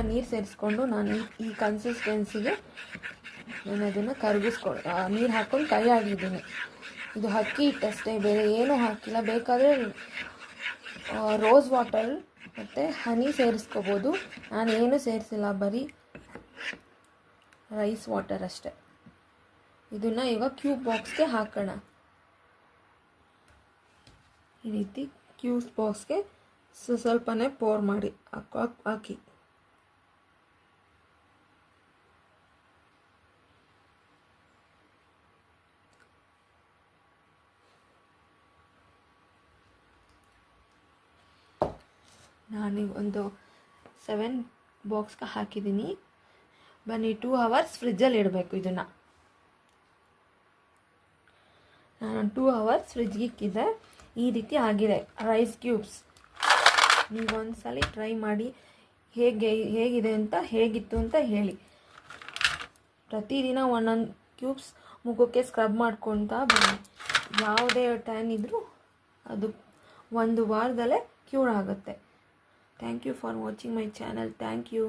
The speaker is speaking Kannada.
ನೀರು ಸೇರಿಸ್ಕೊಂಡು ನಾನು ಈ ಕನ್ಸಿಸ್ಟೆನ್ಸಿಗೆ ನಾನು ಅದನ್ನು ಕರಗಿಸ್ಕೊಂಡು ನೀರು ಹಾಕ್ಕೊಂಡು ಕೈ ಆಡಿದ್ದೀನಿ. ಇದು ಅಕ್ಕಿ ಹಿಟ್ಟಷ್ಟೇ, ಬೇರೆ ಏನೂ ಹಾಕಿಲ್ಲ. ಬೇಕಾದರೆ ರೋಸ್ ವಾಟರ್ ಮತ್ತು ಹನಿ ಸೇರಿಸ್ಕೋಬೋದು. ನಾನು ಏನೂ ಸೇರಿಸಿಲ್ಲ, ಬರೀ ರೈಸ್ ವಾಟರ್ ಅಷ್ಟೆ. ಇದನ್ನು ಇವಾಗ ಕ್ಯೂಬ್ ಬಾಕ್ಸ್ಗೆ ಹಾಕೋಣ. ಈ ರೀತಿ ಕ್ಯೂಬ್ ಬಾಕ್ಸ್ಗೆ ಸ್ವಲ್ಪನೇ ಪೋರ್ ಮಾಡಿ ಹಾಕಿ. ನಾನು ಒಂದು 7 ಬಾಕ್ಸ್ಗೆ ಹಾಕಿದ್ದೀನಿ. ಬನ್ನಿ 2 ಅವರ್ಸ್ ಫ್ರಿಜ್ಜಲ್ಲಿ ಇಡಬೇಕು ಇದನ್ನು. ನಾನು 2 ಅವರ್ಸ್ ಫ್ರಿಜ್ಗೆ ಇಕ್ಕಿದ್ದೆ. ಈ ರೀತಿ ಆಗಿದೆ ರೈಸ್ ಕ್ಯೂಬ್ಸ್. ನೀವೊಂದ್ಸಲ ಟ್ರೈ ಮಾಡಿ ಹೇಗಿದೆ ಅಂತ, ಹೇಗಿತ್ತು ಅಂತ ಹೇಳಿ. ಪ್ರತಿದಿನ ಒಂದೊಂದು ಕ್ಯೂಬ್ಸ್ ಮುಖಕ್ಕೆ ಸ್ಕ್ರಬ್ ಮಾಡ್ಕೊತಾ ಬನ್ನಿ. ಯಾವುದೇ ಟ್ಯಾನ್ ಇದ್ದರೂ ಅದು 1 ವಾರದಲ್ಲೇ ಕ್ಯೂರ್ ಆಗುತ್ತೆ. Thank you for watching my channel. Thank you.